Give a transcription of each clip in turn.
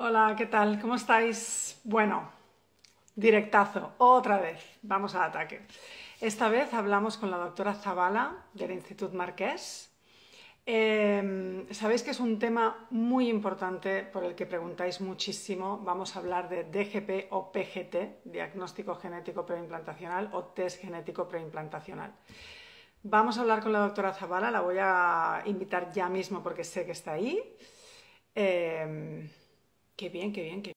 Hola, ¿qué tal? ¿Cómo estáis? Bueno, directazo, otra vez, vamos al ataque. Esta vez hablamos con la doctora Zavala del Institut Marquès. Sabéis que es un tema muy importante por el que preguntáis muchísimo. Vamos a hablar de DGP o PGT, diagnóstico genético preimplantacional o test genético preimplantacional. Vamos a hablar con la doctora Zavala, la voy a invitar ya mismo porque sé que está ahí. Eh, qué bien, qué bien, qué bien.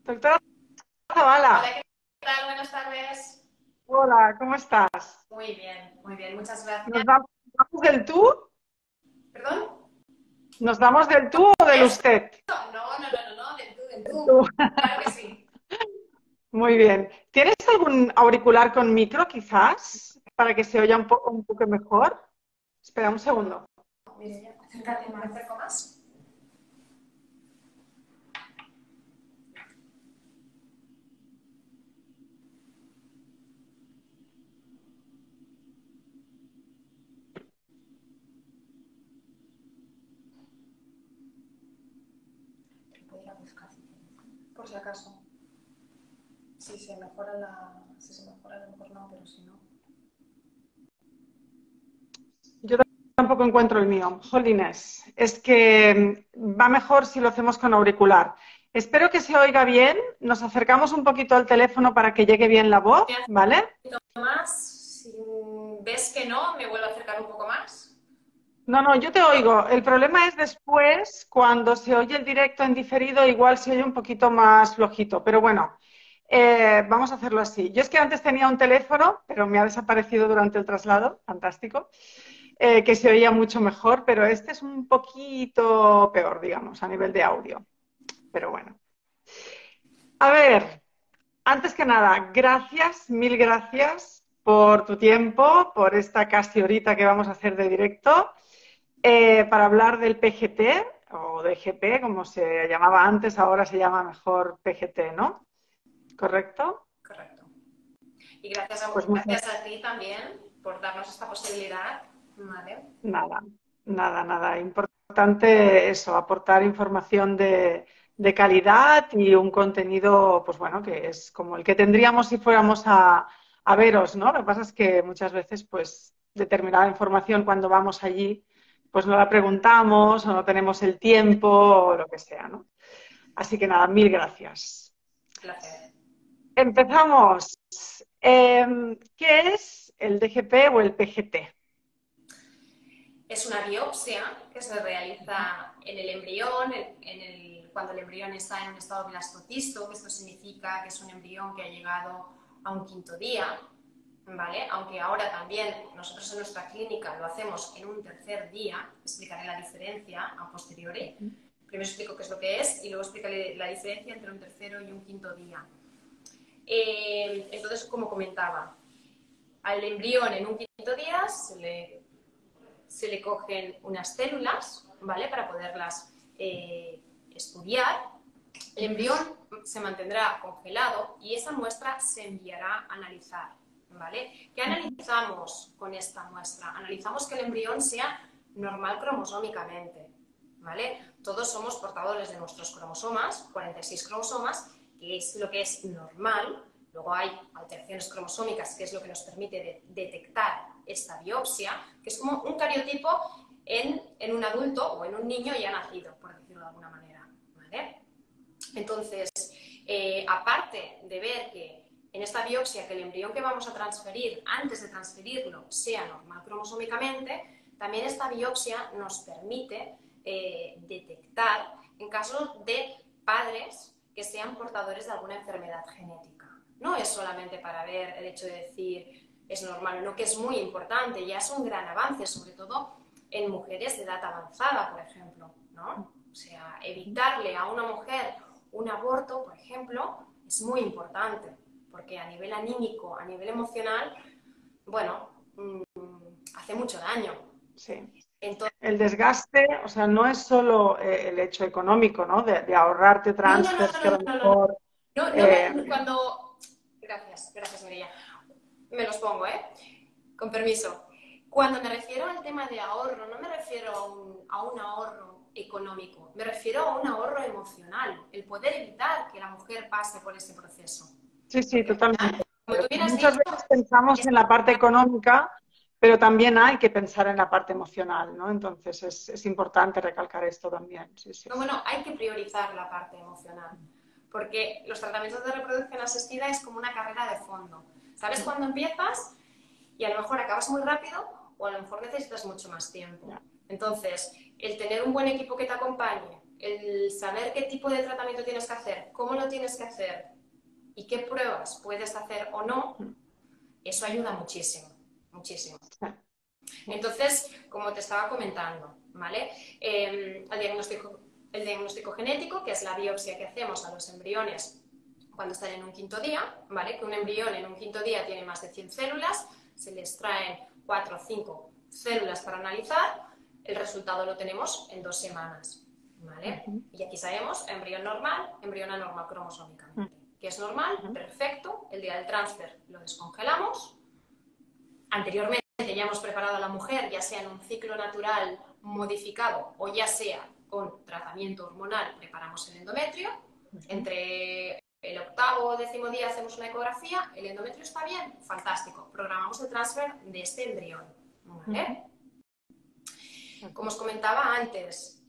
Doctora Hola, Zavala, ¿qué tal? Buenas tardes. hola, ¿cómo estás? Muy bien, muchas ¿Nos gracias. damos del tú? ¿Perdón? ¿Nos damos del tú o del ¿Esto? usted? No, del tú, del Del tú. tú. Claro que sí. Muy bien. ¿Tienes algún auricular con micro, quizás, para que se oya un poco mejor? Espera un segundo. Mire, ya, acércate, me acerco más. Puedo ir a buscar, por si acaso. Si se mejora, a lo mejor no, pero si no. Yo tampoco encuentro el mío. Jolines, es que va mejor si lo hacemos con auricular. Espero que se oiga bien. Nos acercamos un poquito al teléfono para que llegue bien la voz, Me ¿vale? acerco más. Si ves que no, me vuelvo a acercar un poco más. No, no, yo te oigo. El problema es después, cuando se oye el directo en diferido, igual se oye un poquito más flojito. Pero bueno, vamos a hacerlo así. Yo es que antes tenía un teléfono, pero me ha desaparecido durante el traslado, fantástico, que se oía mucho mejor, pero este es un poquito peor, digamos, a nivel de audio. Pero bueno. A ver, antes que nada, gracias, mil gracias por tu tiempo, por esta casi horita que vamos a hacer de directo. Para hablar del PGT o DGP, como se llamaba antes, ahora se llama mejor PGT, ¿no? ¿Correcto? Correcto. Y gracias Pues muchas gracias a ti también por darnos esta posibilidad. Vale. nada, nada. Importante eso, aportar información de calidad y un contenido, pues bueno, que es como el que tendríamos si fuéramos a veros, ¿no? Lo que pasa es que muchas veces, pues, determinada información cuando vamos allí, pues no la preguntamos o no tenemos el tiempo o lo que sea, ¿no? Así que nada, mil gracias. Placer. Empezamos. ¿Qué es el DGP o el PGT? Es una biopsia que se realiza en el embrión, cuando el embrión está en un estado blastocisto, que esto significa que es un embrión que ha llegado a un quinto día, ¿vale? Aunque ahora también nosotros en nuestra clínica lo hacemos en un tercer día, explicaré la diferencia a posteriori. Primero explico qué es lo que es y luego explicaré la diferencia entre un tercero y un quinto día. Entonces, como comentaba, al embrión en un quinto día se le cogen unas células, ¿vale? Para poderlas estudiar. El embrión se mantendrá congelado y esa muestra se enviará a analizar, ¿vale? ¿Qué analizamos con esta muestra? Analizamos que el embrión sea normal cromosómicamente, ¿vale? Todos somos portadores de nuestros cromosomas, 46 cromosomas, que es lo que es normal. Luego hay alteraciones cromosómicas, que es lo que nos permite detectar esta biopsia, que es como un cariotipo en un adulto o en un niño ya nacido, por decirlo de alguna manera, ¿vale? Entonces, aparte de ver que en esta biopsia que el embrión que vamos a transferir, antes de transferirlo, sea normal cromosómicamente, también esta biopsia nos permite detectar en casos de padres que sean portadores de alguna enfermedad genética. No es solamente para ver el hecho de decir es normal o no, que es muy importante, ya es un gran avance, sobre todo en mujeres de edad avanzada, por ejemplo, ¿no? O sea, evitarle a una mujer un aborto, por ejemplo, es muy importante, porque a nivel anímico, a nivel emocional, bueno, hace mucho daño. Sí. Entonces, El desgaste, o sea, no es solo el hecho económico, ¿no? De ahorrarte no, no, no, transfers que a no, lo no, no, no, mejor... no, no eh, me, cuando, Gracias, María. Me los pongo, ¿eh? Con permiso. Cuando me refiero al tema de ahorro, no me refiero a un ahorro económico, me refiero a un ahorro emocional, el poder evitar que la mujer pase por ese proceso. Sí, sí, Porque al final, totalmente. como tú bien has Muchas dicho, veces pensamos en la parte económica, pero también hay que pensar en la parte emocional, ¿no? Entonces es importante recalcar esto también. Sí, sí, sí. bueno, hay que priorizar la parte emocional, porque los tratamientos de reproducción asistida es como una carrera de fondo. ¿Sabes cuándo empiezas? Y a lo mejor acabas muy rápido o a lo mejor necesitas mucho más tiempo. Entonces, el tener un buen equipo que te acompañe, el saber qué tipo de tratamiento tienes que hacer, cómo lo tienes que hacer y qué pruebas puedes hacer o no, eso ayuda muchísimo, muchísimo. Entonces, como te estaba comentando, ¿vale? El diagnóstico genético, que es la biopsia que hacemos a los embriones cuando están en un quinto día, ¿vale? Que un embrión en un quinto día tiene más de 100 células, se les traen 4 o 5 células para analizar, el resultado lo tenemos en 2 semanas, ¿vale? Y aquí sabemos embrión normal, embrión anormal cromosómicamente. Que es normal, perfecto, el día del transfer lo descongelamos. Anteriormente ya hemos preparado a la mujer, ya sea en un ciclo natural modificado o ya sea con tratamiento hormonal, preparamos el endometrio. Entre el 8º o 10º día hacemos una ecografía, el endometrio está bien, fantástico, programamos el transfer de este embrión, ¿vale? Como os comentaba antes,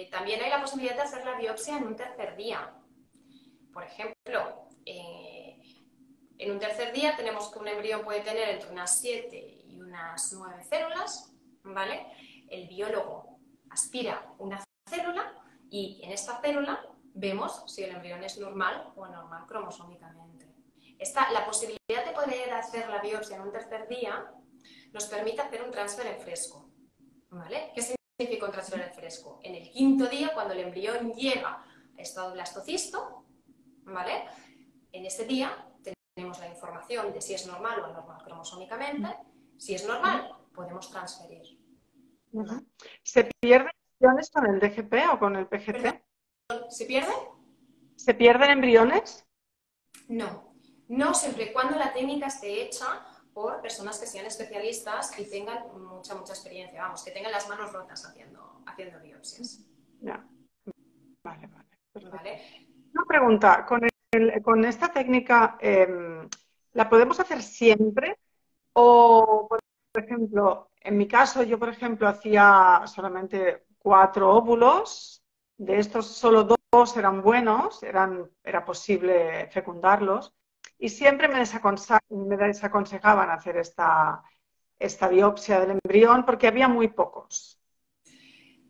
también hay la posibilidad de hacer la biopsia en un tercer día. Por ejemplo, en un tercer día tenemos que un embrión puede tener entre unas 7 y unas 9 células, ¿vale? El biólogo aspira una célula y en esta célula vemos si el embrión es normal o anormal cromosómicamente. La posibilidad de poder hacer la biopsia en un tercer día nos permite hacer un transfer en fresco, ¿vale? ¿Qué significa un transfer en fresco? En el quinto día, cuando el embrión llega a estado blastocisto, ¿vale? En ese día tenemos la información de si es normal o anormal cromosómicamente. Si es normal, podemos transferir. ¿Se pierden embriones con el DGP o con el PGT? ¿Perdón? ¿Se pierde? ¿Se pierden embriones? No. No siempre y cuando la técnica esté hecha por personas que sean especialistas y tengan mucha experiencia. Vamos, que tengan las manos rotas haciendo biopsias. Ya. Vale, vale. ¿Vale? Una pregunta, con esta técnica, ¿la podemos hacer siempre? O, por ejemplo, en mi caso, yo, por ejemplo, hacía solamente 4 óvulos, de estos solo 2 eran buenos, era posible fecundarlos, y siempre me desaconsejaban hacer esta biopsia del embrión porque había muy pocos.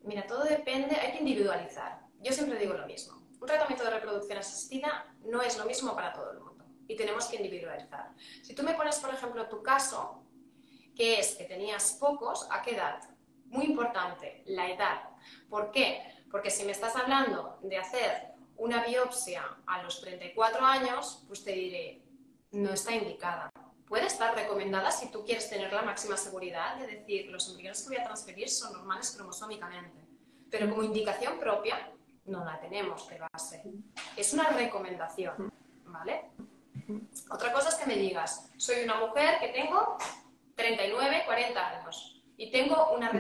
Mira, todo depende, hay que individualizar. Yo siempre digo lo mismo. Un tratamiento de reproducción asistida no es lo mismo para todo el mundo y tenemos que individualizar. Si tú me pones, por ejemplo, tu caso, que es que tenías pocos, ¿a qué edad? Muy importante, la edad. ¿Por qué? Porque si me estás hablando de hacer una biopsia a los 34 años, pues te diré, no está indicada. Puede estar recomendada si tú quieres tener la máxima seguridad de decir, los embriones que voy a transferir son normales cromosómicamente. Pero como indicación propia, no la tenemos de base. Es una recomendación, ¿vale? Otra cosa es que me digas, soy una mujer que tengo 39, 40 años y tengo una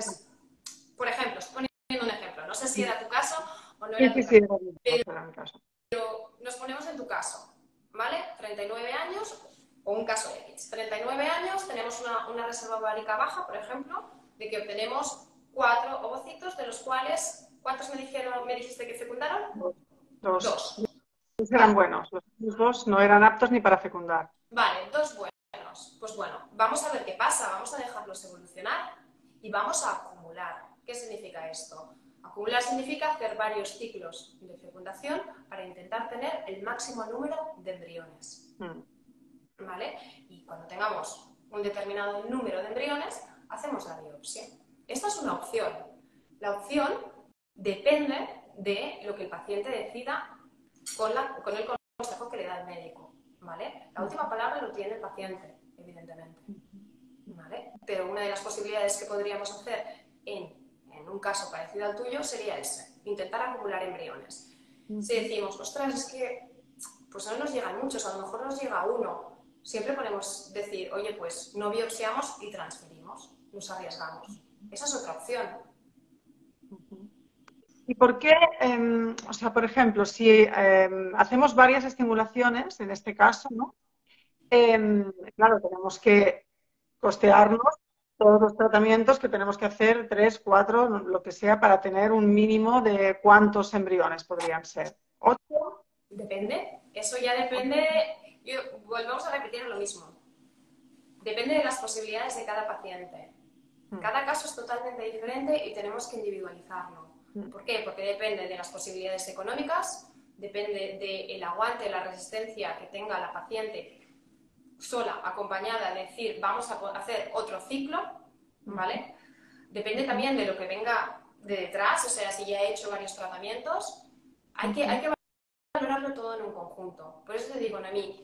por ejemplo, poniendo un ejemplo, no sé si era tu caso o no era tu caso, Era mi caso. pero nos ponemos en tu caso, ¿vale? 39 años o un caso X. 39 años, tenemos una reserva ovárica baja, por ejemplo, de que obtenemos 4 ovocitos, de los cuales, ¿cuántos me dijiste que fecundaron? 2. 2. Los eran Vale. buenos, los 2 no eran aptos ni para fecundar. Vale, 2 buenos. Pues bueno, vamos a ver qué pasa, vamos a dejarlos evolucionar y vamos a acumular. ¿Qué significa esto? Acumular significa hacer varios ciclos de fecundación para intentar tener el máximo número de embriones. ¿Vale? Y cuando tengamos un determinado número de embriones, hacemos la biopsia. Esta es una opción. La opción depende de lo que el paciente decida con el consejo que le da el médico. ¿Vale? La última palabra lo tiene el paciente, evidentemente. ¿Vale? Pero una de las posibilidades que podríamos hacer en un caso parecido al tuyo sería ese, intentar acumular embriones. Si decimos, ostras, es que pues no nos llegan muchos, a lo mejor nos llega uno. Siempre podemos decir, oye, pues no biopsiamos y transferimos, nos arriesgamos. Esa es otra opción. ¿Y por qué, o sea, por ejemplo, si hacemos varias estimulaciones, en este caso, ¿no? Claro, tenemos que costearnos todos los tratamientos que tenemos que hacer, 3, 4, lo que sea, para tener un mínimo de cuántos embriones podrían ser. ¿8? Depende, eso ya depende, volvemos a repetir lo mismo. Depende de las posibilidades de cada paciente. Cada caso es totalmente diferente y tenemos que individualizarlo. ¿Por qué? Porque depende de las posibilidades económicas, depende del aguante, la resistencia que tenga la paciente sola, acompañada, de decir, vamos a hacer otro ciclo, ¿vale? Depende también de lo que venga de detrás, o sea, si ya he hecho varios tratamientos, hay que valorarlo todo en un conjunto. Por eso te digo, Noemí,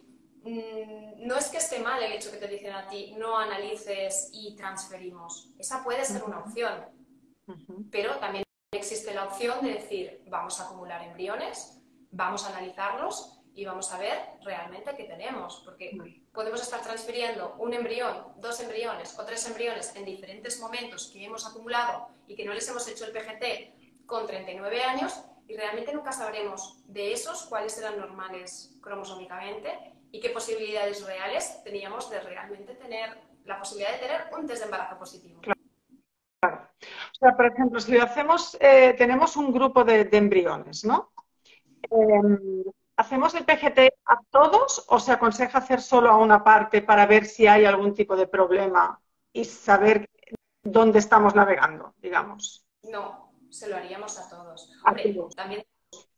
no es que esté mal el hecho que te dicen a ti, no analices y transferimos. Esa puede ser una opción, pero también existe la opción de decir, vamos a acumular embriones, vamos a analizarlos y vamos a ver realmente qué tenemos, porque podemos estar transfiriendo un embrión, 2 embriones o 3 embriones en diferentes momentos que hemos acumulado y que no les hemos hecho el PGT con 39 años y realmente nunca sabremos de esos cuáles eran normales cromosómicamente y qué posibilidades reales teníamos de realmente tener la posibilidad de tener un test de embarazo positivo. Claro. O sea, por ejemplo, si hacemos, tenemos un grupo de embriones, ¿no? ¿Hacemos el PGT a todos o se aconseja hacer solo a una parte para ver si hay algún tipo de problema y saber dónde estamos navegando, digamos? No, se lo haríamos a todos. A Hombre, todos. también,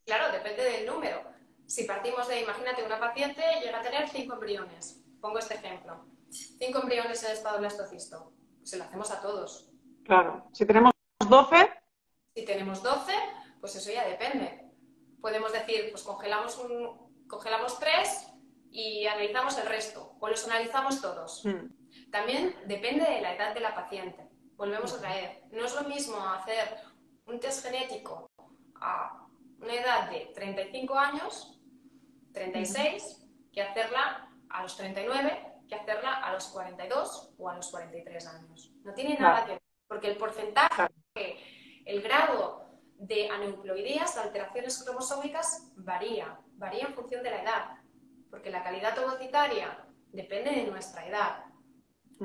claro, depende del número. Si partimos de, imagínate, una paciente llega a tener 5 embriones. Pongo este ejemplo. 5 embriones en estado blastocisto. Se lo hacemos a todos. Claro. Si tenemos 12. Si tenemos 12, pues eso ya depende. Podemos decir, pues congelamos 3 y analizamos el resto. O los analizamos todos. También depende de la edad de la paciente. Volvemos otra vez. No es lo mismo hacer un test genético a una edad de 35 años, 36, que hacerla a los 39, que hacerla a los 42 o a los 43 años. No tiene nada que ver, porque el porcentaje, el grado de aneuploidías, de alteraciones cromosómicas, varía en función de la edad, porque la calidad ovocitaria depende de nuestra edad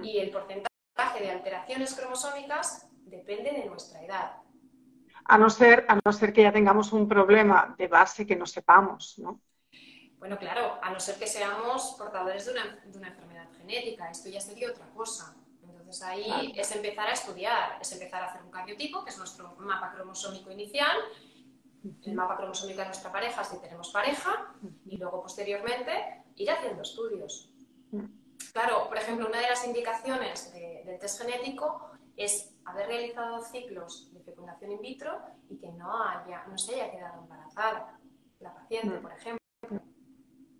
y el porcentaje de alteraciones cromosómicas depende de nuestra edad. A no ser que ya tengamos un problema de base que no sepamos, ¿no? Bueno, claro, a no ser que seamos portadores de una enfermedad genética, esto ya sería otra cosa. Entonces ahí es empezar a estudiar, es empezar a hacer un cariotipo, que es nuestro mapa cromosómico inicial, el mapa cromosómico de nuestra pareja si tenemos pareja, y luego posteriormente ir haciendo estudios. Claro, por ejemplo, una de las indicaciones del test genético es haber realizado ciclos de fecundación in vitro y que no se haya quedado embarazada la paciente, por ejemplo.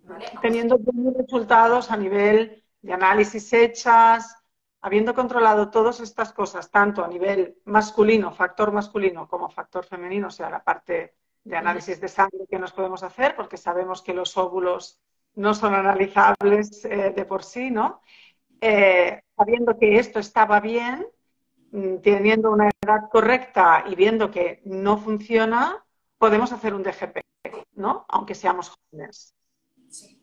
¿Vale? Teniendo buenos resultados a nivel de análisis hechas, habiendo controlado todas estas cosas, tanto a nivel masculino, factor masculino, como factor femenino, o sea, la parte de análisis de sangre que nos podemos hacer, porque sabemos que los óvulos no son analizables de por sí, ¿no? Sabiendo que esto estaba bien, teniendo una edad correcta y viendo que no funciona, podemos hacer un DGP, ¿no? Aunque seamos jóvenes. Sí.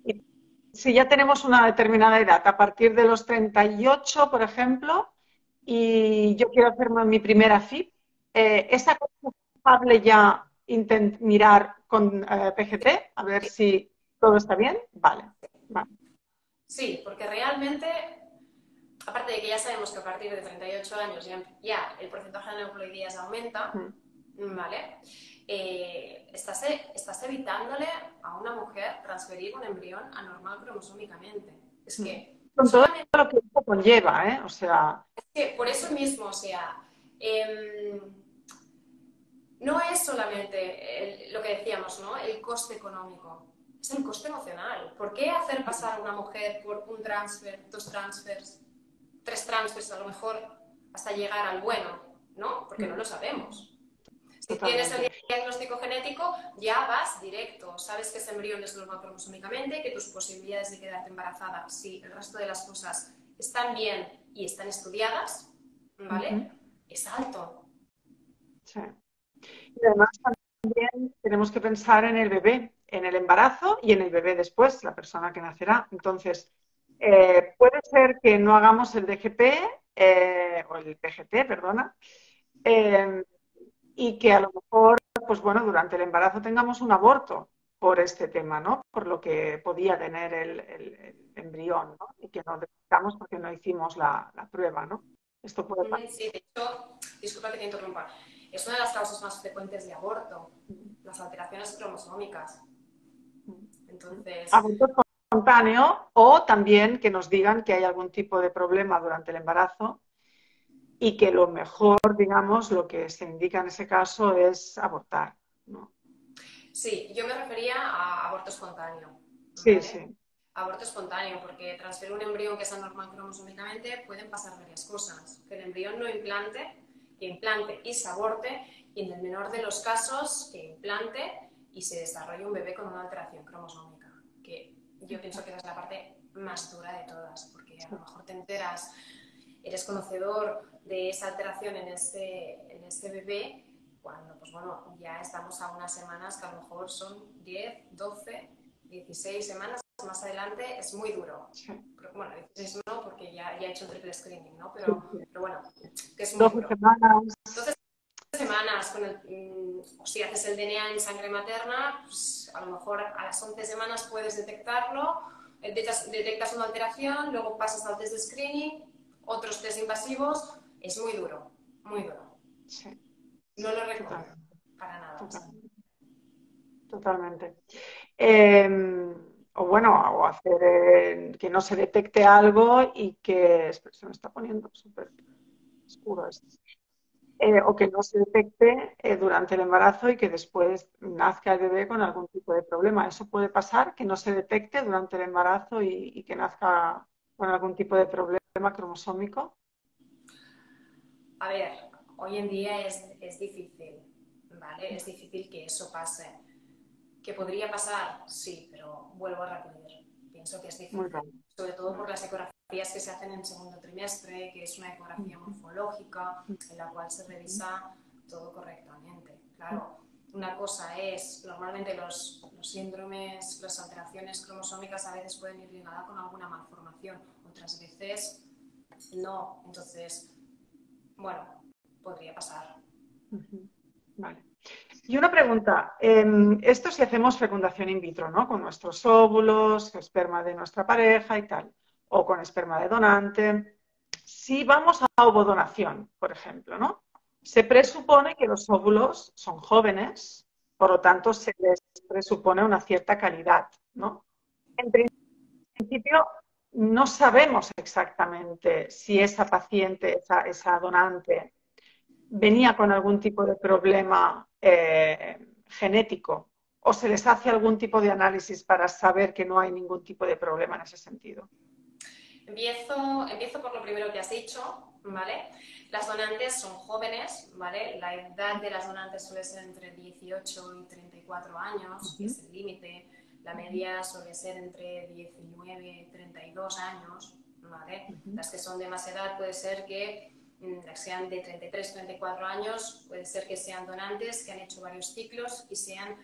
Y si ya tenemos una determinada edad, a partir de los 38, por ejemplo, y yo quiero hacerme mi primera FIP, ¿es aconsejable ya mirar con PGT a ver si todo está bien? Vale. Sí, porque realmente, aparte de que ya sabemos que a partir de 38 años ya el porcentaje de aneuploidías aumenta, ¿vale? Estás evitándole a una mujer transferir un embrión anormal cromosómicamente. Es que con todo lo que esto conlleva, ¿eh? O sea... Es que por eso mismo, o sea, no es solamente lo que decíamos, ¿no? El coste económico, es el coste emocional. ¿Por qué hacer pasar a una mujer por un transfer, 2 transfers, 3 transfers a lo mejor hasta llegar al bueno, ¿no? Porque no lo sabemos. Si tienes el totalmente. diagnóstico genético, ya vas directo. Sabes que ese embrión es normal cromosómicamente, que tus posibilidades de quedarte embarazada, si el resto de las cosas están bien y están estudiadas, ¿vale? Ujú, Es alto. sí. Y además también tenemos que pensar en el bebé, en el embarazo y en el bebé después, la persona que nacerá. Entonces, puede ser que no hagamos el DGP o el PGT, perdona, eh, y que a lo mejor, pues bueno, durante el embarazo tengamos un aborto por este tema, ¿no? Por lo que podía tener el embrión, ¿no? Y que no detectamos porque no hicimos la prueba, ¿no? Esto puede pasar. Sí, de hecho, disculpa que te interrumpa, es una de las causas más frecuentes de aborto, las alteraciones cromosómicas. Entonces, Aborto espontáneo o también que nos digan que hay algún tipo de problema durante el embarazo y que lo mejor, digamos, lo que se indica en ese caso es abortar, ¿no? sí, yo me refería a aborto espontáneo, Sí, ¿vale? sí. Aborto espontáneo, porque transferir un embrión que sea normal cromosómicamente pueden pasar varias cosas. Que el embrión no implante, que implante y se aborte, y en el menor de los casos, que implante y se desarrolle un bebé con una alteración cromosómica. Que yo pienso que esa es la parte más dura de todas, porque a lo mejor te enteras, eres conocedor de esa alteración en ese bebé, cuando, pues bueno, ya estamos a unas semanas que a lo mejor son 10, 12, 16 semanas más adelante, es muy duro. Sí, Pero, bueno, 16 no, porque ya he hecho el triple screening, ¿no? sí, sí. Pero bueno, que es muy 12 duro. semanas. Entonces, semanas, si haces el DNA en sangre materna, pues a lo mejor a las 11 semanas puedes detectarlo, detectas una alteración, luego pasas al test de screening, otros test invasivos, es muy duro, muy duro. Sí, No lo recomiendo, totalmente, para nada. totalmente. Totalmente. O bueno, o hacer que no se detecte algo y que espera, se me está poniendo súper oscuro esto. O que no se detecte durante el embarazo y que después nazca el bebé con algún tipo de problema. Eso puede pasar, que no se detecte durante el embarazo y que nazca con algún tipo de problema cromosómico. A ver, hoy en día es difícil, ¿vale? Es difícil que eso pase. ¿Que podría pasar? Sí, pero vuelvo a repetir. Pienso que es Muy difícil, raro. sobre todo por las ecografías que se hacen en segundo trimestre, que es una ecografía morfológica en la cual se revisa todo correctamente. Claro, una cosa es, normalmente los síndromes, las alteraciones cromosómicas a veces pueden ir ligadas con alguna malformación, otras veces no. Entonces, bueno, podría pasar. Vale. Y una pregunta, esto si hacemos fecundación in vitro, ¿no? Con nuestros óvulos, esperma de nuestra pareja y tal, o con esperma de donante. Si vamos a ovodonación, por ejemplo, ¿no? Se presupone que los óvulos son jóvenes, por lo tanto se les presupone una cierta calidad, ¿no? En principio no sabemos exactamente si esa paciente, esa donante, venía con algún tipo de problema genético o se les hace algún tipo de análisis para saber que no hay ningún tipo de problema en ese sentido. Empiezo por lo primero que has dicho, ¿vale? Las donantes son jóvenes, ¿vale? La edad de las donantes suele ser entre 18 y 34 años, que es el límite. La media suele ser entre 19 y 32 años, ¿vale? Las que son de más edad puede ser que sean de 33, 34 años, puede ser que sean donantes que han hecho varios ciclos y sean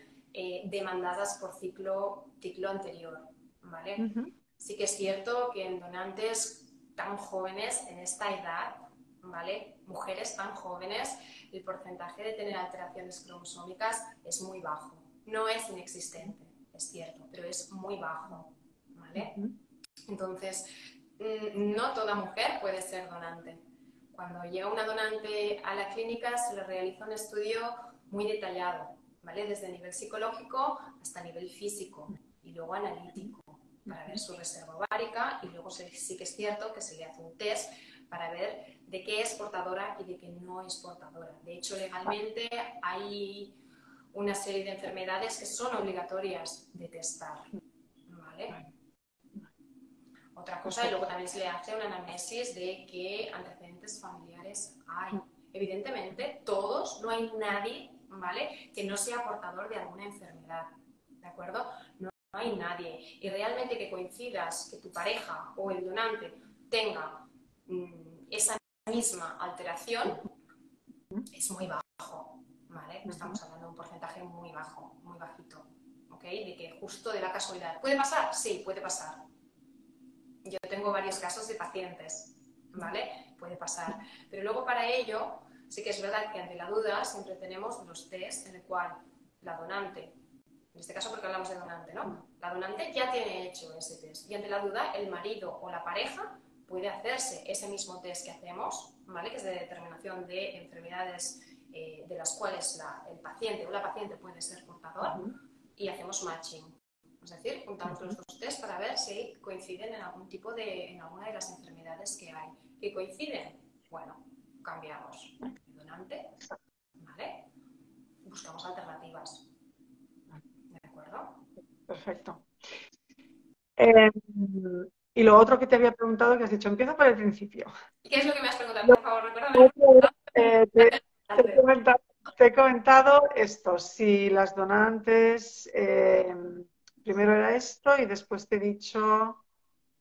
demandadas por ciclo anterior, ¿vale? Sí que es cierto que en donantes tan jóvenes, en esta edad, ¿vale? Mujeres tan jóvenes, el porcentaje de tener alteraciones cromosómicas es muy bajo. No es inexistente, es cierto, pero es muy bajo, ¿vale? Entonces, no toda mujer puede ser donante. Cuando llega una donante a la clínica se le realiza un estudio muy detallado, ¿vale? Desde el nivel psicológico hasta nivel físico y luego analítico para ver su reserva ovárica y luego sí que es cierto que se le hace un test para ver de qué es portadora y de qué no es portadora. De hecho, legalmente hay una serie de enfermedades que son obligatorias de testar, ¿vale? Otra cosa, y luego Perfecto. también se le hace una anamnesis de qué antecedentes familiares hay. Evidentemente, todos, no hay nadie ¿vale? Que no sea portador de alguna enfermedad, ¿de acuerdo? No hay nadie. Y realmente que coincidas que tu pareja o el donante tenga esa misma alteración es muy bajo, ¿vale? Estamos hablando de un porcentaje muy bajo, muy bajito, ¿ok? De que justo de la casualidad. ¿Puede pasar? Sí, puede pasar. Yo tengo varios casos de pacientes, ¿vale? Puede pasar. Pero luego para ello, sí que es verdad que ante la duda siempre tenemos los test en el cual la donante, en este caso porque hablamos de donante, ¿no? La donante ya tiene hecho ese test y ante la duda el marido o la pareja puede hacerse ese mismo test que hacemos, ¿vale? Que es de determinación de enfermedades de las cuales el paciente o la paciente puede ser portador y hacemos matching. Es decir, juntamos los dos test para ver si coinciden en algún tipo en alguna de las enfermedades que hay. ¿Que coinciden? Bueno, cambiamos el donante, ¿vale? Buscamos alternativas. ¿De acuerdo? Perfecto. Y lo otro que te había preguntado, que has dicho, empiezo por el principio. ¿Y qué es lo que me has preguntado? Lo Por favor, recuérdame. otro, te he comentado esto, si las donantes, primero era esto y después te he dicho,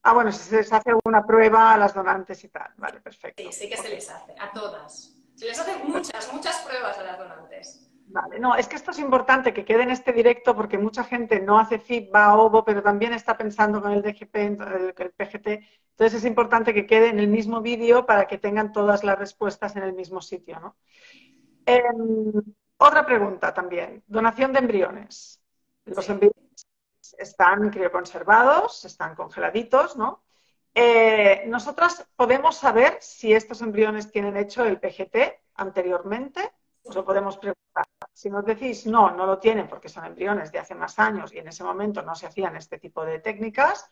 bueno, si se les hace alguna prueba a las donantes y tal. Vale, Sí, perfecto. sí que se Okay. les hace, a todas. Se les hacen muchas, muchas pruebas a las donantes. Vale, no, es que esto es importante que quede en este directo porque mucha gente no hace FIB, va a OVO, pero también está pensando con el DGP, el PGT. Entonces es importante que quede en el mismo vídeo para que tengan todas las respuestas en el mismo sitio, ¿no? Otra pregunta también. Donación de embriones. Los Sí. embriones están crioconservados, están congeladitos, ¿no? ¿Nosotras podemos saber si estos embriones tienen hecho el PGT anteriormente? Os lo podemos preguntar. Si nos decís no, no lo tienen porque son embriones de hace más años y en ese momento no se hacían este tipo de técnicas,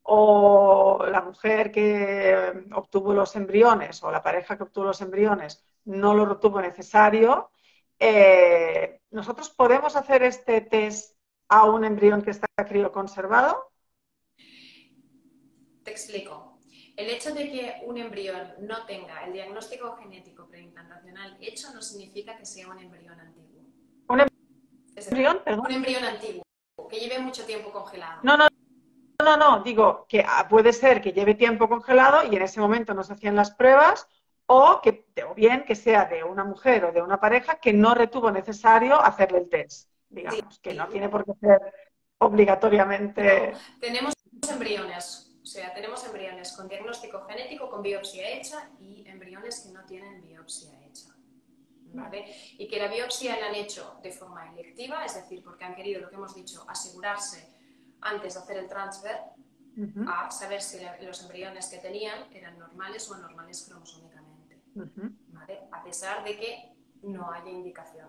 o la mujer que obtuvo los embriones o la pareja que obtuvo los embriones no lo tuvo necesario, ¿nosotros podemos hacer este test a un embrión que está crioconservado? Te explico. El hecho de que un embrión no tenga el diagnóstico genético preimplantacional hecho no significa que sea un embrión antiguo. ¿Un Es decir, embrión? Perdón. un embrión antiguo que lleve mucho tiempo congelado. No, no, no, digo que puede ser que lleve tiempo congelado y en ese momento no se hacían las pruebas o bien que sea de una mujer o de una pareja que no retuvo necesario hacerle el test, Sí. digamos, que no tiene por qué ser No, obligatoriamente. tenemos embriones, o sea, tenemos embriones con diagnóstico genético, con biopsia hecha y embriones que no tienen biopsia hecha. ¿Vale? Y que la biopsia la han hecho de forma electiva, es decir, porque han querido, lo que hemos dicho, asegurarse antes de hacer el transfer a saber si los embriones que tenían eran normales o anormales cromosómicamente, ¿vale? A pesar de que no haya indicación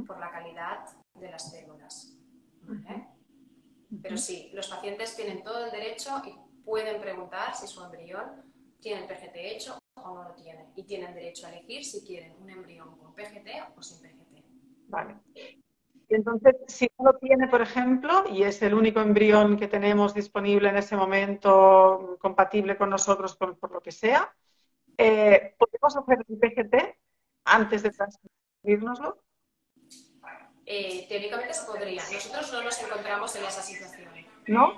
por la calidad de las células, ¿vale? Pero sí, los pacientes tienen todo el derecho y pueden preguntar si su embrión tiene el PGT hecho o no lo tiene. Y tienen derecho a elegir si quieren un embrión con PGT o sin PGT. Vale. Y entonces, si no lo tiene, por ejemplo, y es el único embrión que tenemos disponible en ese momento, compatible con nosotros por lo que sea, ¿podemos hacer el PGT antes de transferirnoslo? Teóricamente se podría. Nosotros no nos encontramos en esa situación. ¿No?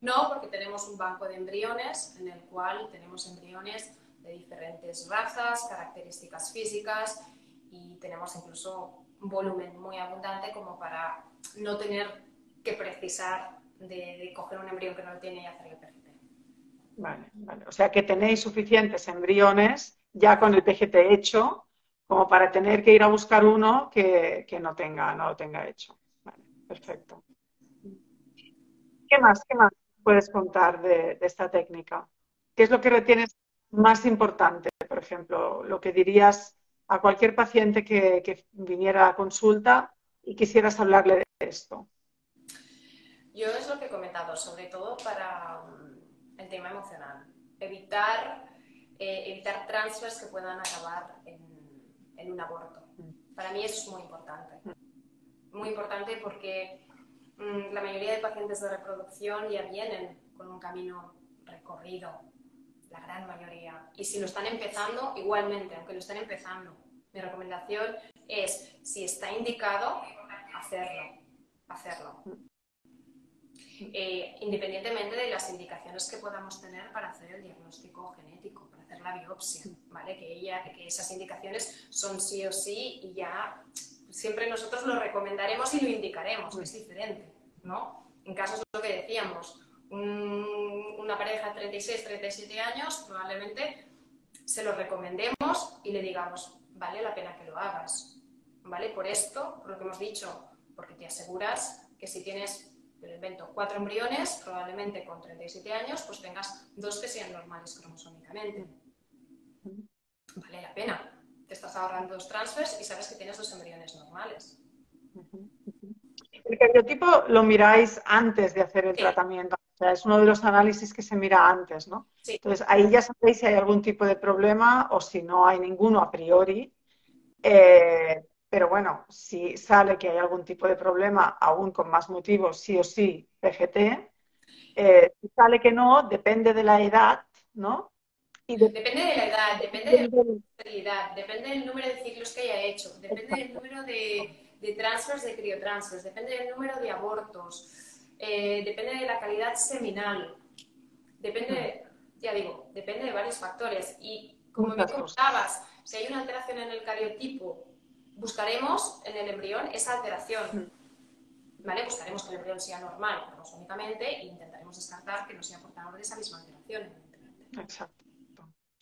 No, porque tenemos un banco de embriones en el cual tenemos embriones de diferentes razas, características físicas y tenemos incluso un volumen muy abundante como para no tener que precisar de coger un embrión que no lo tiene y hacerle PGT. Vale, vale. O sea que tenéis suficientes embriones ya con el PGT hecho como para tener que ir a buscar uno que no lo tenga hecho. Vale, perfecto. ¿Qué más puedes contar de esta técnica? ¿Qué es lo que retienes más importante, por ejemplo, lo que dirías a cualquier paciente que viniera a consulta y quisieras hablarle de esto? Yo es lo que he comentado, sobre todo para el tema emocional. Evitar transfers que puedan acabar en un aborto. Para mí eso es muy importante. Muy importante porque la mayoría de pacientes de reproducción ya vienen con un camino recorrido, la gran mayoría. Y si lo están empezando, igualmente, aunque lo estén empezando, Mi recomendación es, si está indicado, hacerlo. Independientemente de las indicaciones que podamos tener para hacer el diagnóstico genético, para hacer la biopsia, ¿vale? Que esas indicaciones son sí o sí y ya siempre nosotros lo recomendaremos y lo indicaremos, que es diferente, ¿no? En casos, lo que decíamos, una pareja de 36, 37 años, probablemente se lo recomendemos y le digamos, vale la pena que lo hagas, ¿vale? Por esto, por lo que hemos dicho, porque te aseguras que si tienes, te invento, 4 embriones, probablemente con 37 años, pues tengas 2 que sean normales cromosómicamente. Vale la pena. Te estás ahorrando 2 transfers y sabes que tienes 2 embriones normales. El cariotipo lo miráis antes de hacer el Sí. tratamiento. O sea, es uno de los análisis que se mira antes, ¿no? Sí. Entonces, ahí ya sabéis si hay algún tipo de problema o si no hay ninguno a priori. Pero bueno, si sale que hay algún tipo de problema, aún con más motivos, sí o sí, PGT. Si sale que no, depende de la edad, ¿no? Y Depende de la edad, depende de la esterilidad, depende del número de ciclos que haya hecho, depende del número de transfers, de criotransfers, depende del número de abortos, depende de la calidad seminal, depende, ya digo, depende de varios factores. Y como bien muchas cosas. comentabas, si hay una alteración en el cariotipo, buscaremos en el embrión esa alteración. ¿Vale? Buscaremos que el embrión sea normal cromosómicamente e intentaremos descartar que no sea portador de esa misma alteración, evidentemente. Exacto.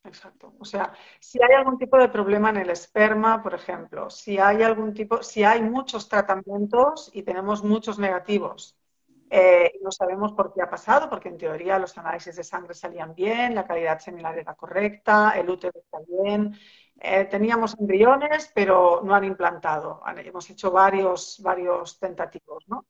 Exacto. O sea, si hay algún tipo de problema en el esperma, por ejemplo, si hay muchos tratamientos y tenemos muchos negativos, y no sabemos por qué ha pasado, porque en teoría los análisis de sangre salían bien, la calidad seminal era correcta, el útero está bien, teníamos embriones, pero no han implantado. Hemos hecho varios tentativos, ¿no?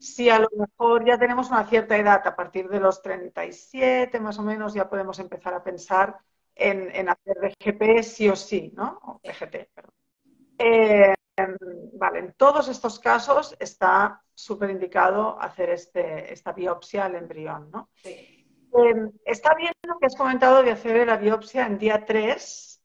Si a lo mejor ya tenemos una cierta edad, a partir de los 37 más o menos, ya podemos empezar a pensar en hacer BGP sí o sí, ¿no? O PGT, perdón. Vale, en todos estos casos está súper indicado hacer esta biopsia al embrión, ¿no? Sí. Está bien lo que has comentado de hacer la biopsia en día 3,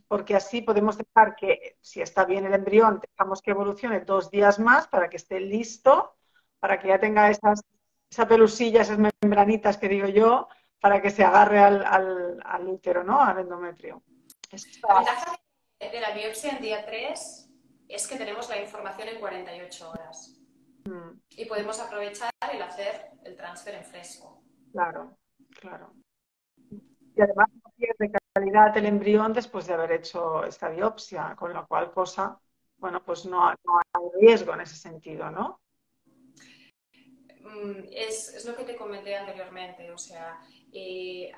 porque así podemos dejar que, si está bien el embrión, dejamos que evolucione 2 días más para que esté listo, para que ya tenga esa pelusilla, esas membranitas que digo yo, para que se agarre al útero, ¿no? Al endometrio. La ventaja de la biopsia en día 3 es que tenemos la información en 48 horas y podemos aprovechar el hacer el transfer en fresco. Claro, claro. Y además no pierde calidad el embrión después de haber hecho esta biopsia, con la cual cosa, bueno, pues no hay riesgo en ese sentido, ¿no? Es lo que te comenté anteriormente, o sea, si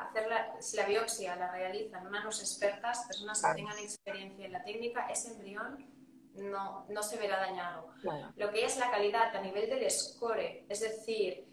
la biopsia la realizan manos expertas, personas que Claro, tengan experiencia en la técnica, ese embrión no se verá dañado. claro. Lo que es la calidad a nivel del score, es decir,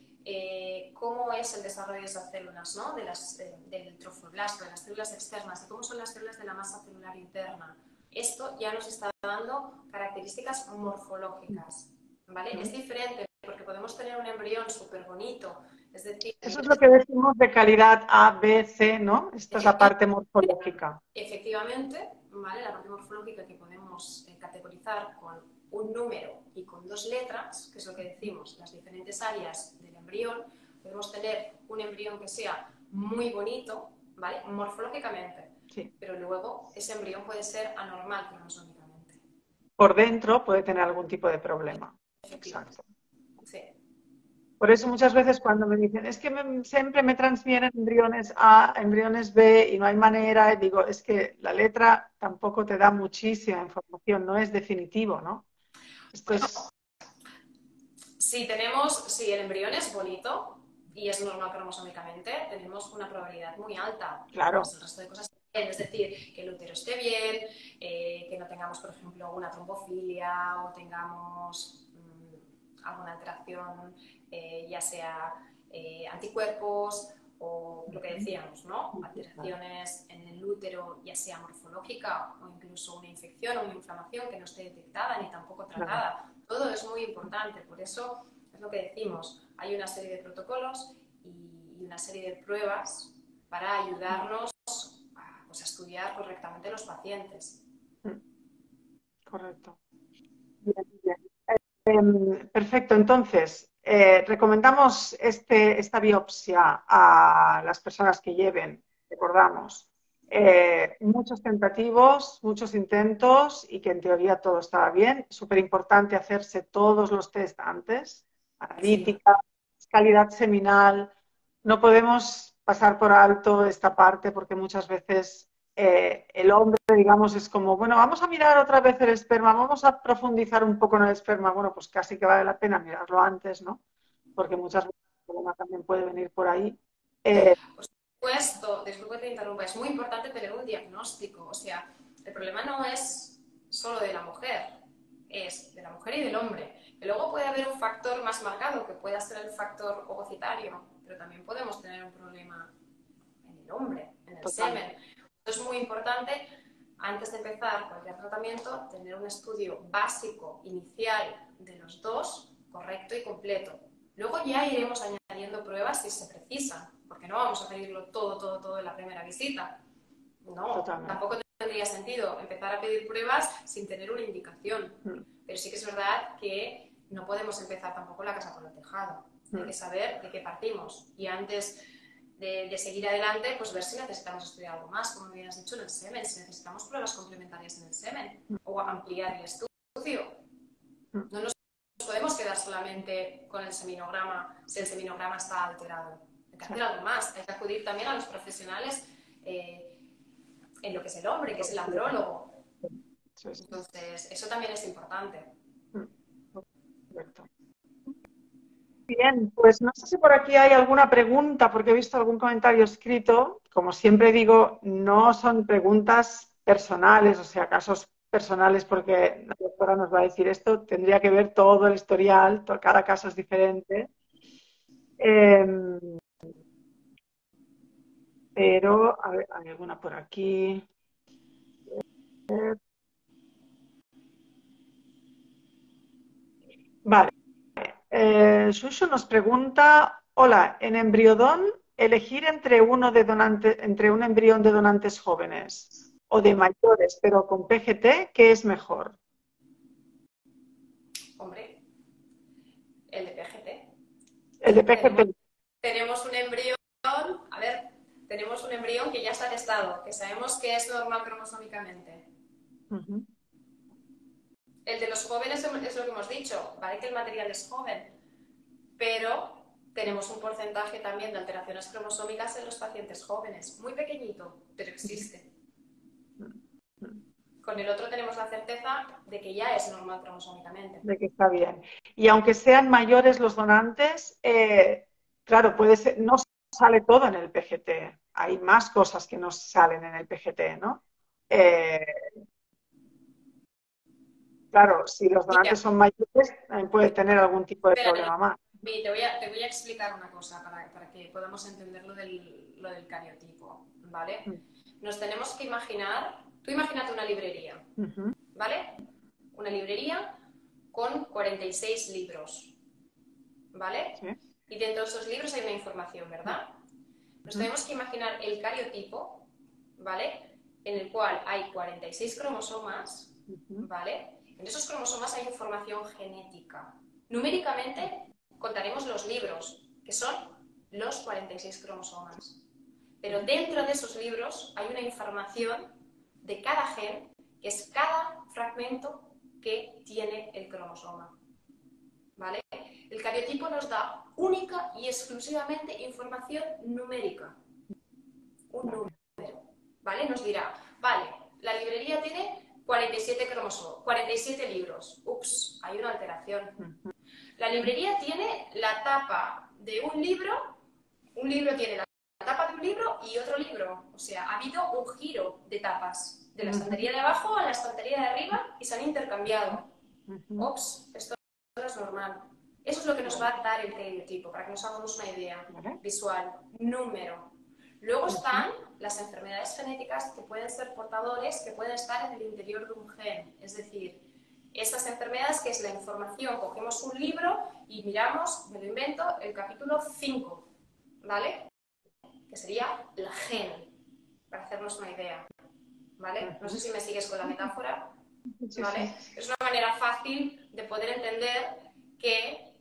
cómo es el desarrollo de esas células, ¿no? Del trofoblasto, de las células externas, de cómo son las células de la masa celular interna. Esto ya nos está dando características morfológicas, ¿vale? Es diferente porque podemos tener un embrión súper bonito, es decir... Eso es lo que decimos de calidad A, B, C, ¿no? Esta es la parte morfológica. Efectivamente, ¿vale? La parte morfológica que podemos categorizar con un número y con 2 letras, que es lo que decimos, las diferentes áreas del embrión. Podemos tener un embrión que sea muy bonito, ¿vale? Morfológicamente, Sí. pero luego ese embrión puede ser anormal cromosómicamente. Por dentro puede tener algún tipo de problema. Efectivamente. Exacto. Sí. Por eso muchas veces cuando me dicen, es que siempre me transfieren embriones A, embriones B y no hay manera, y digo, es que la letra tampoco te da muchísima información, no es definitivo, ¿no? Esto Bueno, es... si el embrión es bonito y es normal cromosómicamente, tenemos una probabilidad muy alta. Claro. Pues el resto de cosas bien, es decir, que el útero esté bien, que no tengamos, por ejemplo, una trombofilia o tengamos alguna alteración, ya sea anticuerpos o lo que decíamos, ¿no? Alteraciones en el útero, ya sea morfológica o incluso una infección o una inflamación que no esté detectada ni tampoco tratada. Todo es muy importante, por eso es lo que decimos, hay una serie de protocolos y una serie de pruebas para ayudarnos a estudiar correctamente los pacientes. correcto. Bien, bien. Perfecto, entonces, recomendamos esta biopsia a las personas que lleven, recordamos, muchos tentativos, muchos intentos y que en teoría todo estaba bien. Súper importante hacerse todos los test antes, Sí. analítica, calidad seminal. No podemos pasar por alto esta parte porque muchas veces el hombre, digamos, es como, bueno, vamos a mirar otra vez el esperma, vamos a profundizar un poco en el esperma. Bueno, pues casi que vale la pena mirarlo antes, ¿no? Porque muchas veces el problema también puede venir por ahí. Por supuesto, disculpe que te interrumpa, es muy importante tener un diagnóstico. O sea, el problema no es solo de la mujer, es de la mujer y del hombre. Y luego puede haber un factor más marcado, que pueda ser el factor ovocitario, pero también podemos tener un problema en el hombre, en el semen. Totalmente. Es muy importante, antes de empezar cualquier tratamiento, tener un estudio básico, inicial, de los dos, correcto y completo. Luego ya iremos añadiendo pruebas si se precisan, porque no vamos a pedirlo todo en la primera visita. No, Totalmente. tampoco tendría sentido empezar a pedir pruebas sin tener una indicación. Pero sí que es verdad que no podemos empezar tampoco la casa por el tejado. Hay que saber de qué partimos. Y antes de seguir adelante, pues ver si necesitamos estudiar algo más, como bien has dicho, en el semen, si necesitamos pruebas complementarias en el semen o ampliar el estudio. No nos podemos quedar solamente con el seminograma si el seminograma está alterado. Hay que hacer algo más, hay que acudir también a los profesionales en lo que es el hombre, que es el andrólogo. Sí, sí. Entonces, eso también es importante. Correcto. Bien, pues no sé si por aquí hay alguna pregunta, porque he visto algún comentario escrito. Como siempre digo, no son preguntas personales, o sea, casos personales, porque la doctora nos va a decir esto, tendría que ver todo el historial, cada caso es diferente. Eh, pero, a ver, hay alguna por aquí. Vale. Shushu nos pregunta, hola, en embriodón, elegir entre un embrión de donantes jóvenes o de mayores, pero con PGT, ¿qué es mejor? Hombre, el de PGT. El de Tenemos, PGT. tenemos un embrión, a ver, tenemos un embrión que ya está testado, que sabemos que es normal cromosómicamente. Ujú. El de los jóvenes es lo que hemos dicho, vale que el material es joven, pero tenemos un porcentaje también de alteraciones cromosómicas en los pacientes jóvenes, muy pequeñito, pero existe. Con el otro tenemos la certeza de que ya es normal cromosómicamente. De que está bien. Y aunque sean mayores los donantes, claro, puede ser, no sale todo en el PGT. Hay más cosas que no salen en el PGT, ¿no? Eh, claro, si los Mira, donantes son mayores, también puede tener algún tipo de espérate, problema más. te voy a explicar una cosa para que podamos entender lo del cariotipo, ¿vale? Nos tenemos que imaginar, tú imagínate una librería, Ujú. ¿vale? Una librería con 46 libros, ¿vale? Sí. Y dentro de esos libros hay una información, ¿verdad? Nos Ujú. tenemos que imaginar el cariotipo, ¿vale? En el cual hay 46 cromosomas, Ujú. ¿vale? En esos cromosomas hay información genética. Numéricamente contaremos los libros, que son los 46 cromosomas. Pero dentro de esos libros hay una información de cada gen, que es cada fragmento que tiene el cromosoma, ¿vale? El cariotipo nos da única y exclusivamente información numérica, un Vale. número, ¿vale? Nos dirá, vale, la librería tiene 47 cromosomas, 47 libros. Ups, hay una alteración. Ujú. La librería tiene la tapa de un libro tiene la tapa de un libro y otro libro. O sea, ha habido un giro de tapas, de la estantería de abajo a la estantería de arriba y se han intercambiado. Ujú. Ops, esto no es normal. Eso es lo que nos va Vale. a dar el cariotipo, para que nos hagamos una idea Vale. visual, número. Luego Ujú. están las enfermedades genéticas que pueden ser portadores, que pueden estar en el interior de un gen. Es decir, estas enfermedades que es la información, cogemos un libro y miramos, me lo invento, el capítulo 5, ¿vale? Que sería la gen, para hacernos una idea, ¿vale? No sé Ujú. si me sigues con la metáfora. Sí, sí. ¿vale? Es una manera fácil de poder entender que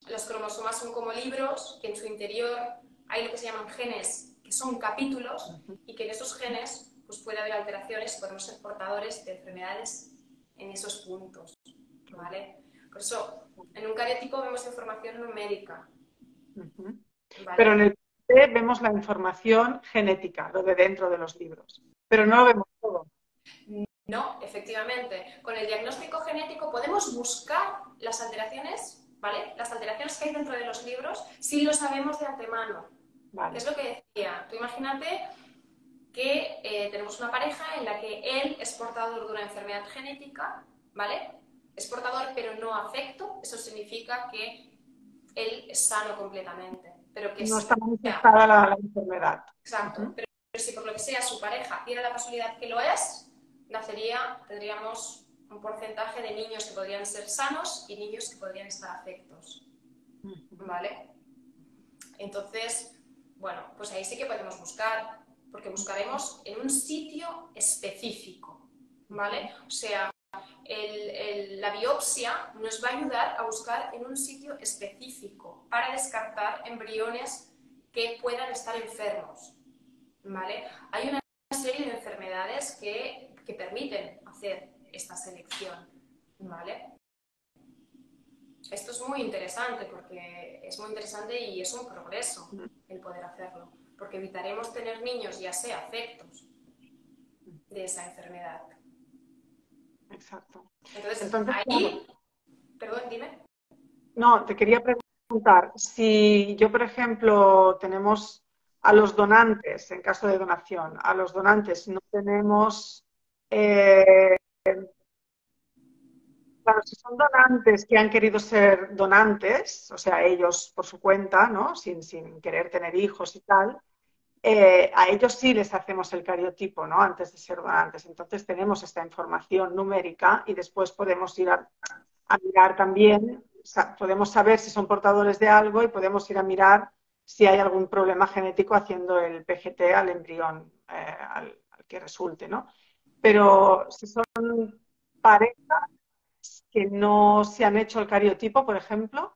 los cromosomas son como libros, que en su interior hay lo que se llaman genes, que son capítulos, y que en esos genes pues, puede haber alteraciones y podemos ser portadores de enfermedades en esos puntos, ¿vale? Por eso, en un cariotipo vemos información numérica, Pero en ¿vale? el PPT vemos la información genética, lo de dentro de los libros, pero no lo vemos todo. No, efectivamente. Con el diagnóstico genético podemos buscar las alteraciones, ¿vale? Las alteraciones que hay dentro de los libros si lo sabemos de antemano. Vale. Es lo que decía. Tú imagínate que tenemos una pareja en la que él es portador de una enfermedad genética, ¿vale? Es portador pero no afecto. Eso significa que él es sano completamente. Pero que No si está por lo que sea, manifestada la enfermedad. exacto, pero si por lo que sea su pareja tiene la casualidad que lo es, tendríamos un porcentaje de niños que podrían ser sanos y niños que podrían estar afectos, ¿vale? Entonces, bueno, pues ahí sí que podemos buscar, porque buscaremos en un sitio específico, ¿vale? O sea, la biopsia nos va a ayudar a buscar en un sitio específico para descartar embriones que puedan estar enfermos, ¿vale? Hay una serie de enfermedades que permiten hacer esta selección, ¿vale? Esto es muy interesante porque es muy interesante y es un progreso el poder hacerlo, porque evitaremos tener niños ya sea afectos de esa enfermedad. Exacto. Entonces, Entonces, claro, ahí, perdón, dime. no, te quería preguntar, si yo, por ejemplo, tenemos a los donantes, en caso de donación, a los donantes no tenemos, eh, claro, si son donantes que han querido ser donantes, o sea, ellos por su cuenta, ¿no? Sin querer tener hijos y tal, a ellos sí les hacemos el cariotipo, ¿no? Antes de ser donantes. Entonces tenemos esta información numérica y después podemos ir a mirar también, podemos saber si son portadores de algo y podemos ir a mirar si hay algún problema genético haciendo el PGT al embrión, al que resulte, ¿no? Pero si son parejas que no se han hecho el cariotipo, por ejemplo,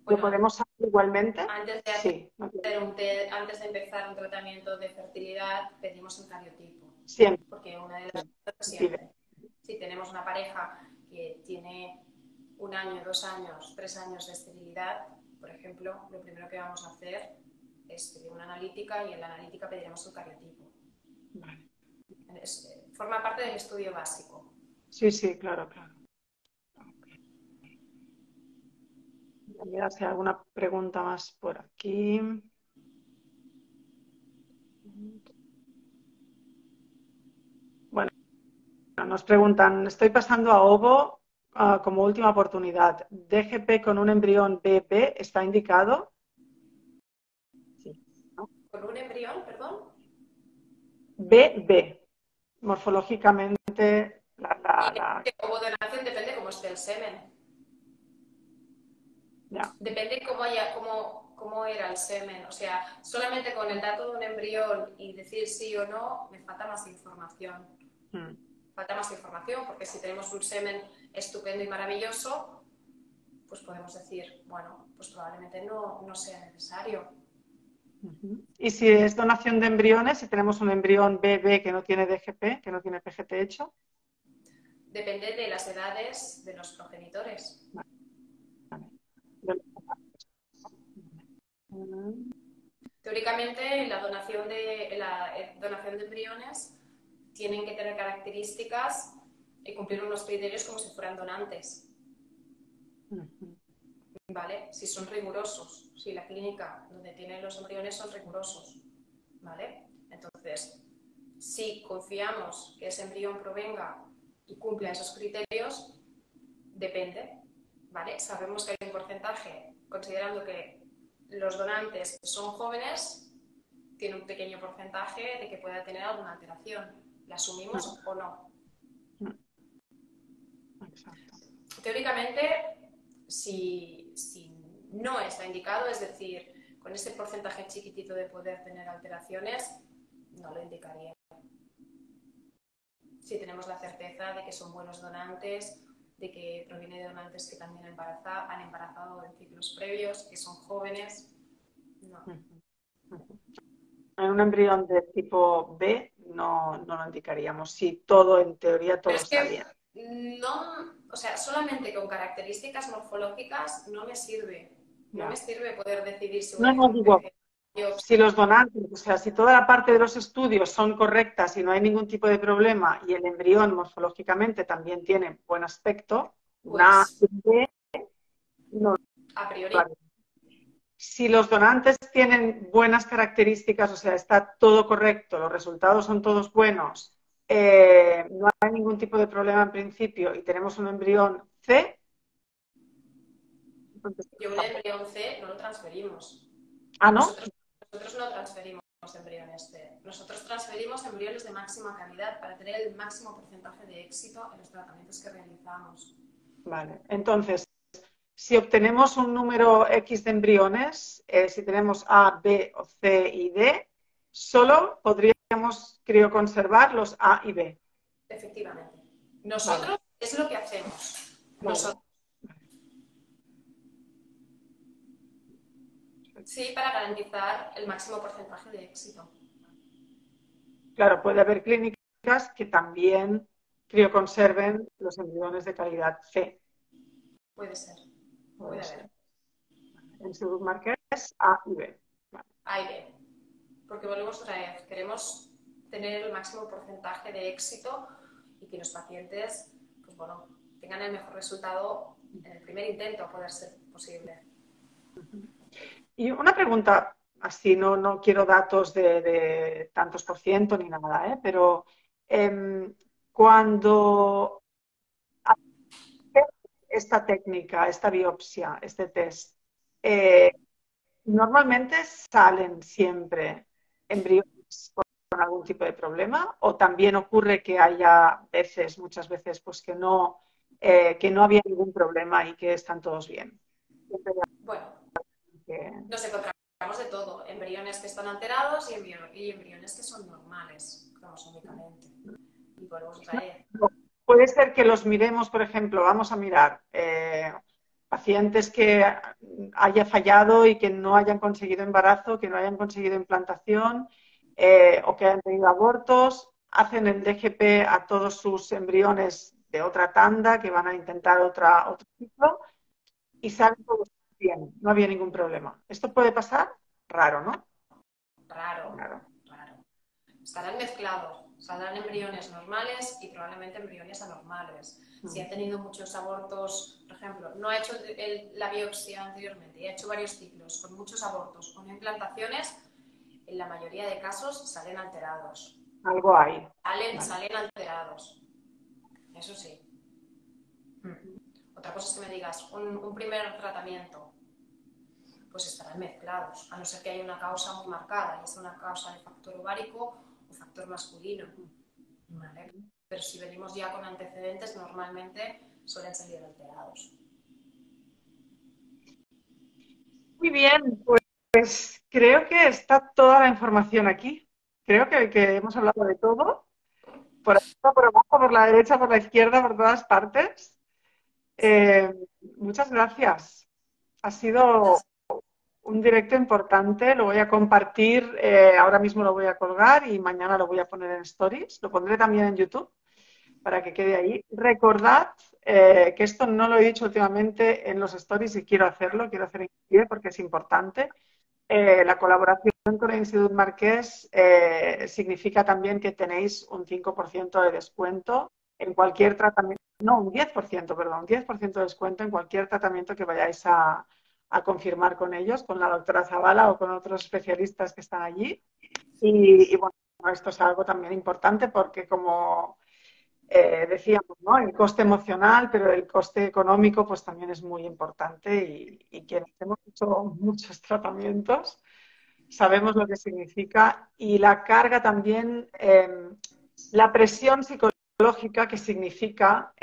¿lo Bueno, podemos saber igualmente? antes de Sí, antes de empezar un tratamiento de fertilidad, pedimos un cariotipo, siempre. porque una de las Pide. siempre, si tenemos una pareja que tiene 1 año, 2 años, 3 años de esterilidad, por ejemplo, lo primero que vamos a hacer es pedir una analítica y en la analítica pediremos un cariotipo. Vale. Forma parte del estudio básico. Sí, sí, claro, claro. Mira si hay alguna pregunta más por aquí. Bueno, nos preguntan, estoy pasando a ovo como última oportunidad. ¿DGP con un embrión BP está indicado? Sí, ¿no? ¿Con un embrión, perdón? BB, morfológicamente Y de ovodonación depende cómo esté el semen. ya. Depende cómo era el semen. O sea, solamente con el dato de un embrión y decir sí o no, me falta más información. Mm. Falta más información porque si tenemos un semen estupendo y maravilloso, pues podemos decir, bueno, pues probablemente no sea necesario. Y si es donación de embriones, si tenemos un embrión BB que no tiene DGP, que no tiene PGT hecho. Depende de las edades de los progenitores. Vale. Teóricamente, la donación de embriones tienen que tener características y cumplir unos criterios como si fueran donantes, ¿vale? Si son rigurosos, si la clínica donde tienen los embriones son rigurosos, ¿vale? Entonces, si confiamos que ese embrión provenga y cumpla esos criterios, depende, ¿vale? Sabemos que hay un porcentaje, considerando que los donantes son jóvenes, tiene un pequeño porcentaje de que pueda tener alguna alteración. ¿La asumimos o no? Exacto. Teóricamente, si no está indicado, es decir, con ese porcentaje chiquitito de poder tener alteraciones, no lo indicaría. si tenemos la certeza de que son buenos donantes, de que proviene de donantes que también han embarazado en ciclos previos, que son jóvenes. No. En un embrión de tipo B no lo indicaríamos. Si todo, en teoría, Pero todo es está bien. que no, o sea, solamente con características morfológicas no me sirve. No Ya. me sirve poder decidir si voy a No, hacer no un digo, PG. si los donantes, o sea, si toda la parte de los estudios son correctas y no hay ningún tipo de problema y el embrión morfológicamente también tiene buen aspecto, una Pues B no a priori, lo haría. Si los donantes tienen buenas características, o sea, está todo correcto, los resultados son todos buenos, no hay ningún tipo de problema en principio y tenemos un embrión C, entonces yo un tampoco. embrión C no lo transferimos. Ah, ¿no? Nosotros no transferimos embriones C. Nosotros transferimos embriones de máxima calidad para tener el máximo porcentaje de éxito en los tratamientos que realizamos. Vale. Entonces, si obtenemos un número X de embriones, si tenemos A, B o C y D, solo podríamos crioconservar los A y B. Efectivamente. Vale, Nosotros es lo que hacemos. vale. Nosotros sí, para garantizar el máximo porcentaje de éxito. Claro, puede haber clínicas que también crioconserven los embriones de calidad C. Puede ser, Puede puede ser. haber. En Salud Marqués, A y B. Vale. A y B. Porque volvemos otra vez, queremos tener el máximo porcentaje de éxito y que los pacientes, pues bueno, tengan el mejor resultado en el primer intento, a poder ser posible. Y una pregunta, así no quiero datos de tantos por ciento ni nada, ¿eh? Pero cuando haces esta técnica, esta biopsia, este test, eh, normalmente salen siempre embriones con algún tipo de problema o también ocurre que haya veces, muchas veces, pues que no había ningún problema y que están todos bien. Siempre Bueno, hay que- nos encontramos de todo, embriones que están alterados y embriones que son normales, cromosómicamente. Y volvemos otra vez. Puede ser que los miremos, por ejemplo, vamos a mirar pacientes que haya fallado y que no hayan conseguido embarazo, que no hayan conseguido implantación o que hayan tenido abortos, hacen el DGP a todos sus embriones de otra tanda que van a intentar otro ciclo y salen todos bien, no había ningún problema. ¿Esto puede pasar? Raro, ¿no? Raro, Raro. raro. Estarán mezclados, saldrán embriones normales y probablemente embriones anormales. Si ha tenido muchos abortos, por ejemplo, no ha hecho la biopsia anteriormente y ha hecho varios ciclos con muchos abortos o no implantaciones, en la mayoría de casos salen alterados. Algo hay. Vale. Salen alterados, eso sí. Otra cosa es que me digas, un primer tratamiento, pues estarán mezclados, a no ser que haya una causa muy marcada, y es una causa de factor ovárico o factor masculino. ¿Vale? Pero si venimos ya con antecedentes, normalmente suelen salir alterados. Muy bien, pues creo que está toda la información aquí. Creo que hemos hablado de todo, por arriba, por abajo, por la derecha, por la izquierda, por todas partes. Eh, Muchas gracias. Ha sido un directo importante, lo voy a compartir, ahora mismo lo voy a colgar y mañana lo voy a poner en Stories. Lo pondré también en YouTube para que quede ahí. Recordad que esto no lo he dicho últimamente en los Stories y quiero hacer hincapié porque es importante. La colaboración con el Instituto Marqués significa también que tenéis un 5% de descuento en cualquier tratamiento, no, un 10%, perdón, un 10% de descuento en cualquier tratamiento que vayáis a confirmar con ellos, con la doctora Zavala o con otros especialistas que están allí. Y bueno, esto es algo también importante porque como decíamos, ¿no? El coste emocional, pero el coste económico pues también es muy importante y quienes hemos hecho muchos tratamientos sabemos lo que significa y la carga también, la presión psicológica que significa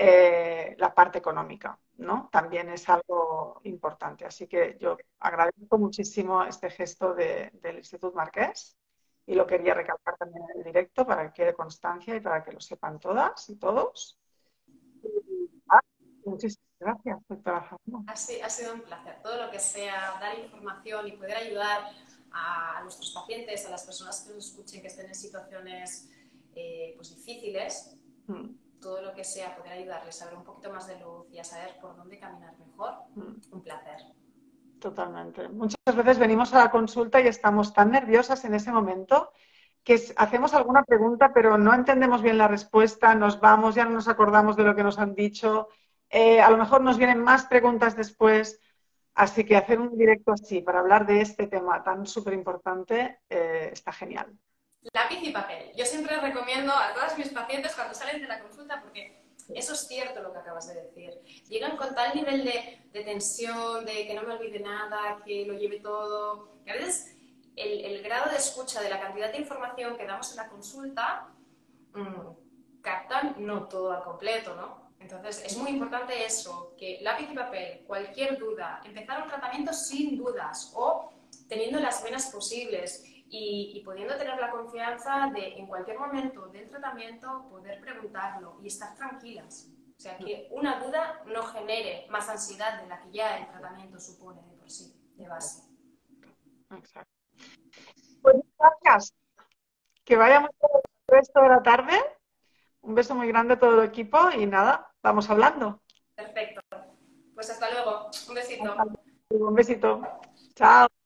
la parte económica, ¿no? También es algo importante. Así que yo agradezco muchísimo este gesto del Instituto Marqués y lo quería recalcar también en el directo para que quede constancia y para que lo sepan todas y todos. Ah, muchísimas gracias por trabajando. Ha sido un placer. Todo lo que sea dar información y poder ayudar a nuestros pacientes, a las personas que nos escuchen, que estén en situaciones pues difíciles, todo lo que sea poder ayudarles a ver un poquito más de luz y a saber por dónde caminar mejor, un placer. Totalmente. Muchas veces venimos a la consulta y estamos tan nerviosas en ese momento que hacemos alguna pregunta, pero no entendemos bien la respuesta, nos vamos, ya no nos acordamos de lo que nos han dicho. A lo mejor nos vienen más preguntas después. Así que hacer un directo así para hablar de este tema tan súper importante está genial. Lápiz y papel. Yo siempre recomiendo a todas mis pacientes cuando salen de la consulta, porque eso es cierto lo que acabas de decir. Llegan con tal nivel de tensión, de que no me olvide nada, que lo lleve todo, que a veces el grado de escucha de la cantidad de información que damos en la consulta captan no todo al completo, ¿no? Entonces es muy importante eso, que lápiz y papel, cualquier duda, empezar un tratamiento sin dudas o teniendo las menos posibles y pudiendo tener la confianza de en cualquier momento del tratamiento poder preguntarlo y estar tranquilas. O sea, que una duda no genere más ansiedad de la que ya el tratamiento supone de por sí, de base. Exacto. Pues gracias. Que vaya muy bien el resto de la tarde. Un beso muy grande a todo el equipo y nada, vamos hablando. Perfecto. Pues hasta luego. Un besito. Un besito. Chao.